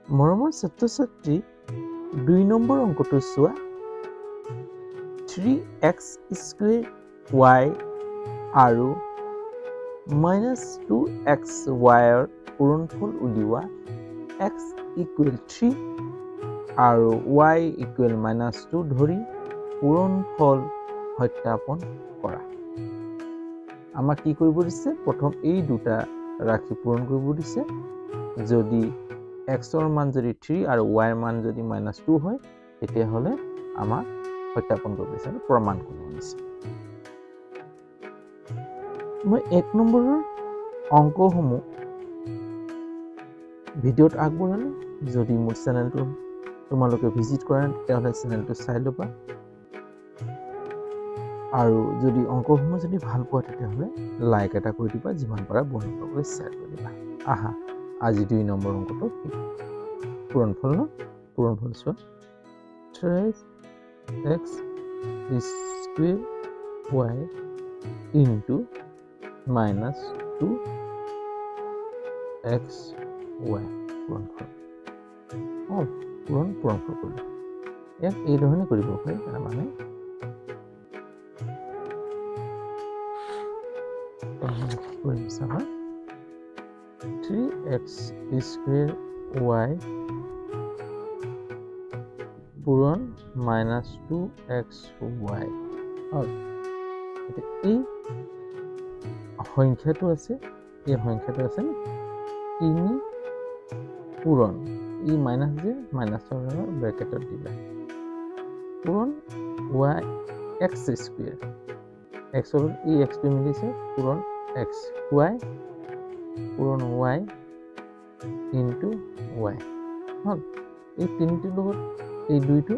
মৰমৰ ছাত্ৰ-ছাত্ৰী 2 নম্বৰ অংকটো চোৱা 3x² y আৰু -2xy ৰ পূৰণফল উলিওৱা x = 3 আৰু y = -2 ধৰি পূৰণফল সত্যাপন কৰা। আমাক কি কৰিব দিছে? প্ৰথম এই দুটা ৰাশি পূৰণ কৰিব দিছে। যদি x ৰ মান যদি 3 আৰু y ৰ মান যদি -2 হয় তেতিয়াহ'লে আমাক সত্যাপন কৰিব দিছে, প্ৰমাণ কৰিব দিছে। মই 1 নম্বৰৰ অংকসমূহ ভিডিঅ'ত আগবঢ়ালোঁ। যদি মোৰ চেনেলটো তোমালোকে ভিজিট কৰা তেতিয়াহ'লে চেনেলটো চাই ল'বা। আৰু যদি অংকসমূহ যদি ভাল পোৱা তেতিয়াহ'লে লাইক এটা কৰি দিবা, যিমান পাৰা বন্ধুসকলক শ্বেয়াৰ কৰি দিবা। আহা আজি 2 নম্বৰ অংকটো পূৰণফল চোৱা 3x² y into -2xy পূৰণফল কৰিলোঁ। ইয়াক এই ধৰণে কৰিব পাৰি, তাৰমানে চাবা 3x² y পূৰণ -2xy হ'ল। এই সংখ্যাটো আছে, এই সংখ্যাটো আছে 3 পূৰণ ই মাইনাছ যে মাইনাছৰ ব্ৰেকেটত দিবা পূৰণ y x² x ৰ এই xটো মিলিছে পূৰণ x y পূৰণ y into y হ'ল। এই তিনিটোৰ লগত এই দুইটো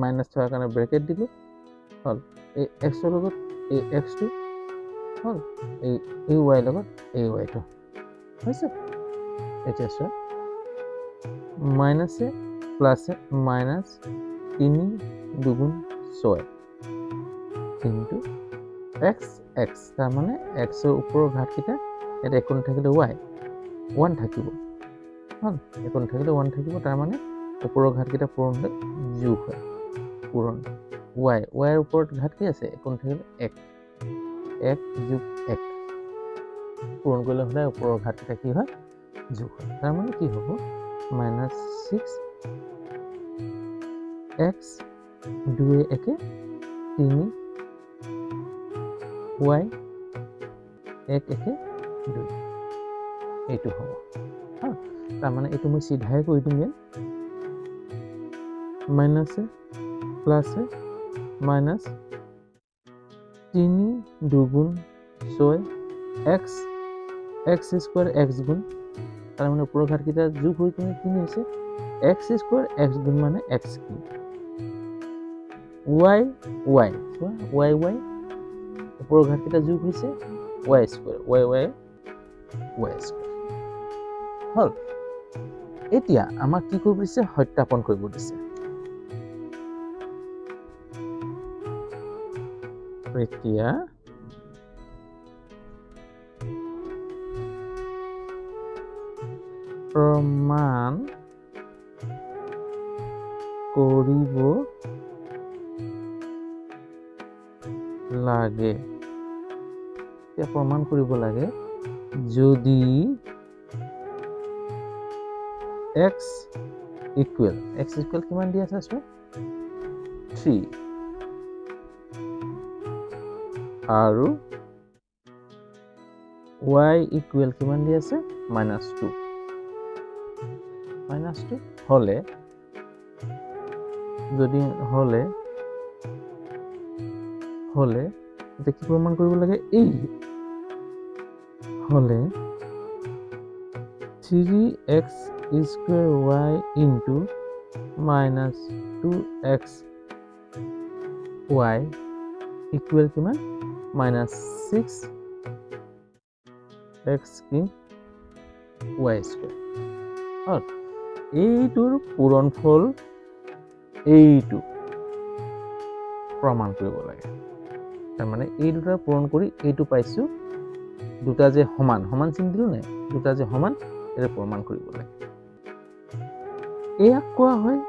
মাইনাছ থকাৰ কাৰণে ব্ৰেকেট দিলোঁ হ'ল। এই x ৰ লগত এই xটো হ'ল, এই y লগত এই yটো হৈছে। এতিয়া চোৱা মাইনাছে প্লাছে -3 2 6 কিন্তু x তাৰমানে x ৰ ওপৰৰ ঘাতকেইটা ইয়াত একো নাথাকিলে y 1 থাকিব হ'ল। একো নাথাকিলে 1 থাকিব, তাৰমানে ওপৰৰ ঘাতকেইটা পূৰণ হ'লে যোগ হয়। পূৰণ y ৰ ওপৰত ঘাত কি আছে? একো নাথাকিলে 1 যোগ 1 পূৰণ কৰিলে সদায় ওপৰৰ ঘাতকেইটা কি হয়? যোগ হয়। তাৰমানে কি হ'ব? -6x 2 1 3 y 1 1 2 এইটো হ'ব। তাৰমানে এইটো মই চিধাই কৰি দিম ইয়াত মাইনাছে প্লাছে -3 2 6 x² x গুণ, তাৰমানে ওপৰৰ ঘাতকেইটা যোগ হৈ কিনে 3 হৈছে। x² x গুণ মানে x কি? y চোৱা ওপৰৰ ঘাতকেইটা যোগ হৈছে y² হ'ল। এতিয়া আমাক কি কৰিব দিছে? সত্যাপন কৰিব দিছে। এতিয়া প্ৰমাণ কৰিব লাগে। এতিয়া প্ৰমাণ কৰিব লাগে যদি x কিমান দি আছে চোৱা 3 আৰু y কিমান দি আছে? -2 হ'লে যদি হ'লে এতিয়া কি প্ৰমাণ কৰিব লাগে? এই হ'লে 3x² y into -2xy equal কিমান? -6x y² হ'ল। এইটোৰ পূৰণফল এইটো প্ৰমাণ কৰিব লাগে। তাৰমানে এই দুটা পূৰণ কৰি এইটো পাইছোঁ, দুটা যে সমান চিন দিলোঁ নাই, দুটা যে সমান, এটা প্ৰমাণ কৰিব লাগে। এয়া কোৱা হয়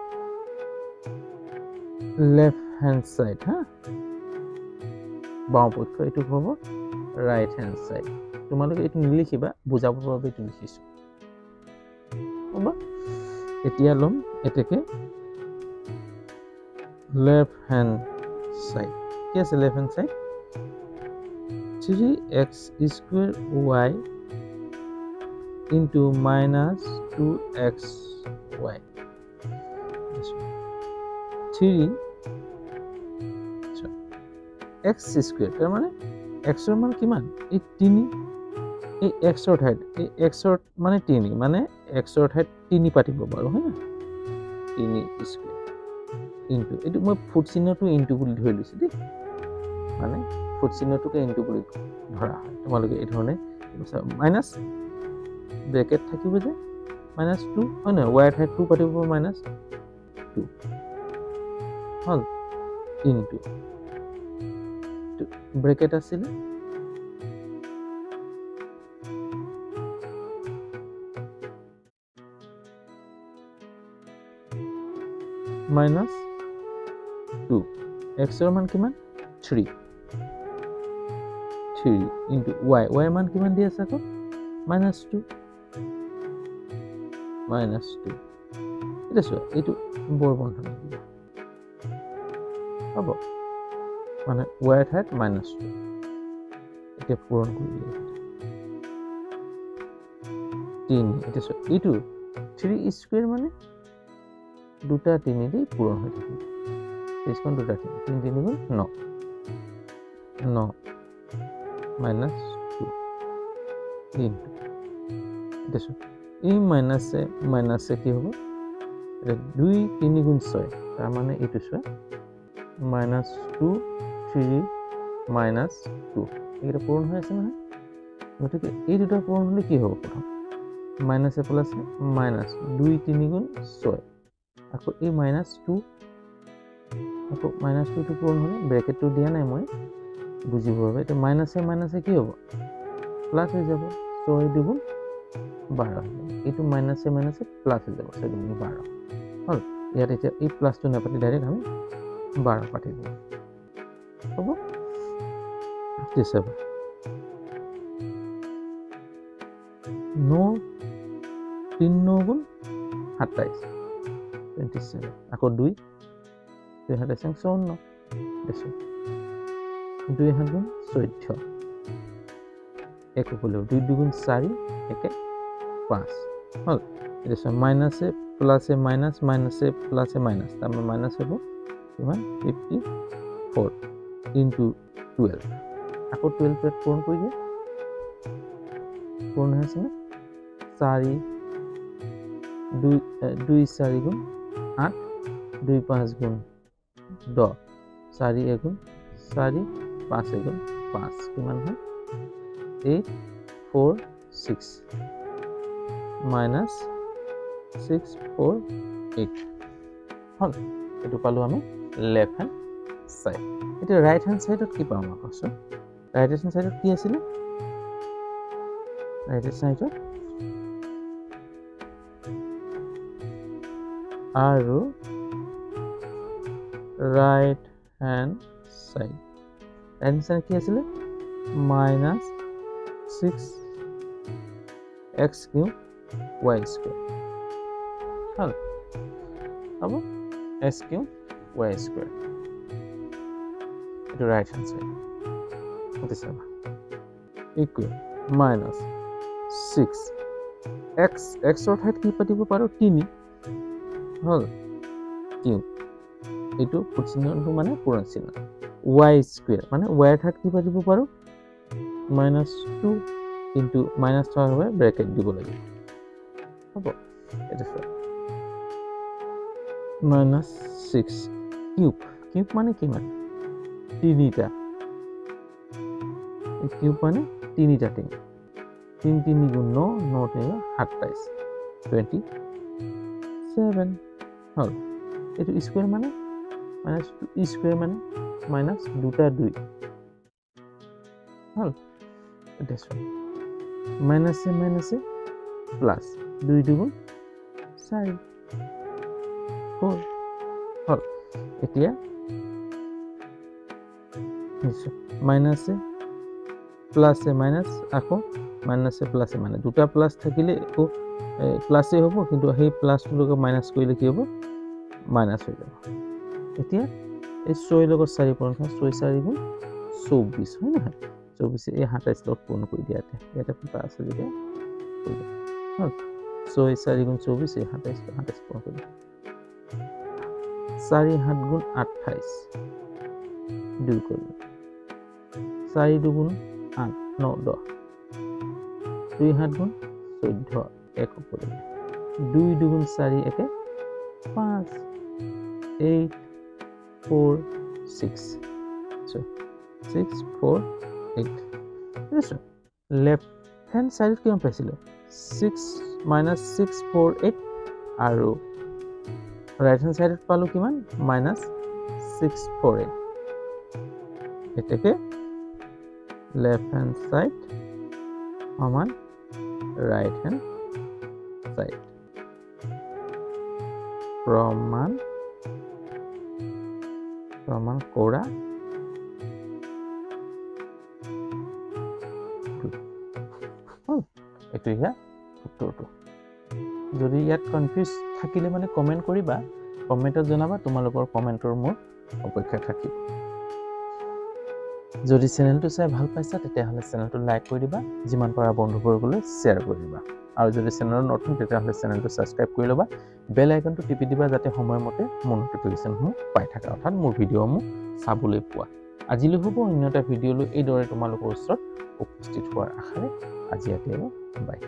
লেফট হ্যান্ড সাইড হা বাওঁ পক্ষ এইটো হ'ব ৰাইট হ্যান্ড সাইড তোমালোকে এইটো নিলিখিবা বুজাবৰ বাবে এইটো লিখিছো হ'ব এতিয়া লম এতেকে লেফট হ্যান্ড সাইড কি আছে left hand side 3x square y into minus 2xy 3 x square তাৰ মানে x ৰ মান কিমান এই 3 এই x ৰ ঠাইত এই x ৰ মানে 3 মানে x ৰ ঠাইত 3 পাতিব পাৰো হয় না 3 স্কয়াৰ ইনটু এটো মই ফুট চিহ্নটো ইনটু বুলি ধৰি লৈছো দেই মানে ফুট চিহ্নটোকে ইনটু বুলি ধৰা হয় তোমালোকে এই ধৰণে মাইনাস ব্ৰেকেট থাকিব যে -2 হয় না y ঠাইত 2 পাতিব -2 হল ইনটু ব্ৰেকেট আছিল -2 x ৰ মান কিমান 3 into y ৰ মান কিমান দি আছে আকৌ -2 এটা চোৱা এইটো বৰ বন্ধন হ'ব মানে y ঠাইত -2 এটা পূৰণ কৰি দিয়া 3 এটা চোৱা এইটো 3 স্কয়াৰ মানে দুটা 3 দি পূৰণ হৈ থাকিব এইখন দুটা 3 3 গুণ 9 -2 ইনটু এটা চোৱা এই মাইনাসে কি হ'ব এটা 2 3 গুণ 6 তাৰ মানে এইটো চোৱা -2 3 -2 এটা পূৰণ হৈ আছে নহয় গতিকে এই দুটা পূৰণ হ'লে কি হ'ব প্ৰথম মাইনাসে প্লাস -2 3 গুণ 6 আকৌ এই -2 আকৌ -2 টো পূৰণ হ'লে ব্ৰেকেটটো দিয়া নাই মই বুজিবৰ বাবে এটা মাইনাসে কি হ'ব প্লাস হৈ যাব 6 2 গুণ 12 এইটো মাইনাসে প্লাস হৈ যাব 6 2 গুণ 12 হল ইয়াত এতিয়া এই প্লাসটো নাপাতি ডাইৰেক্ট আমি 12 পাতি দিম হ'ব কি চাবা 9 3 9 গুণ 27 27 আকৌ 2 2 হাতে 54 দেখো 2 হাত গুণ 14 এক হলো 2 2 গুণ 4 একে 5 হল এটা মাইনাসে প্লাসে মাইনাসে প্লাসে মাইনাস তার মানে মাইনাস হবে কিমান 54 ইনটু 12 আকৌ 12 পেট পূৰণ কৰি দিয়া পূৰণ হৈছে না 4 2 4 গুণ 8 2 5 গুণ 10 4 গুণ 4 5 গুণ 5 কিমান হয় 8 4 6 minus 6 4 8 হল এটো পালো আমি লেফট হ্যান্ড সাইড এটা রাইট হ্যান্ড সাইডত কি পাম আকছ রাইট হ্যান্ড সাইডত কি আছিল রাইট হ্যান্ড সাইডত আৰু রাইট হ্যান্ড সাইড কি আছিল -6x cube y square হল अब s cube y square এটা রাইট হ্যান্ড সাইড ওতে সাবা ইকুয়াল -6 x ৰ ঠাইত কি পাতিব পাৰো 3 হল কিউব এইটো ফুট চিহ্নটো মানে পূৰণ চিহ্ন y square মানে y ৰ ঠাইত কি পাতিব পাৰো -2 into minus থোৱাৰ বাবে ব্ৰেকেট দিব লাগিব হ'ব এটা -6 কিউব মানে কিমান তিনিটা এই কিউব মানে তিনিটা 3 3 গুণ 9 9 27 27 হল এইটো স্কয়াৰ মানে -2 স্কয়াৰ মানে মাইনাস দুটা 2 হল এটা মাইনাসে প্লাস 2 2 গুণ 4 4 হল এতিয়া নিশ্চয় মাইনাসে প্লাসে মাইনাস আকৌ মাইনাসে প্লাসে মানে দুটা প্লাস থাকিলে একো প্লাসে হ'ব কিন্তু সেই প্লাসটো লগে মাইনাস কৰিলে কি হ'ব মাইনাস হৈ যাব এতিয়া এই 6 লগত 4 পূৰণ কৰা 6 4 গুণ 24 হয় না 24 এই 27 লগত পূৰণ কৰি দিয়াতে ইয়াতে পুটা আছে যে হল 6 4 গুণ 24 এই 27 পূৰণ কৰি 4 7 গুণ 28 2 কৰি 4 2 গুণ 8 9 10 2 7 গুণ 14 1 কৰি 2 2 গুণ 4 একে 5 8 4 6 so 6 4 8 yes left hand side কিমান পাইছিলো 6 minus 6 4 8 আৰু right hand side পালো কিমান minus 6 4 8 এটাকে left hand side সমান right hand side প্ৰমাণ কৰা এটো ইয়া উত্তৰটো যদি ইয়াত কনফিউজ থাকিলে মানে কমেন্ট কৰিবা কমেন্টত জনাবা তোমালোকৰ কমেন্টৰ মোৰ অপেক্ষা থাকিব যদি চেনেলটো চাই ভাল পাইছা তেতিয়াহলে চেনেলটো লাইক কৰি দিবা যিমান পাৰা বন্ধুবৰ্গলৈ শ্বেয়াৰ কৰি দিবা আৰু যদি চেনেলৰ নতুন তেতিয়াহলে চেনেলটো সাবস্ক্ৰাইব কৰি লবা বেল আইকনটো টিপি দিবা যাতে সময়মতে মোৰ নটিফিকেশনসমূহ পাই থাকা অৰ্থাৎ মোৰ ভিডিঅ'সমূহ চাবলৈ পোৱা আজিলৈ হ'ব অন্য এটা ভিডিঅ'লৈ এই দৰে তোমালোকৰ ওচৰত উপস্থিত হোৱাৰ আশাৰে আজি ইয়াতে বাই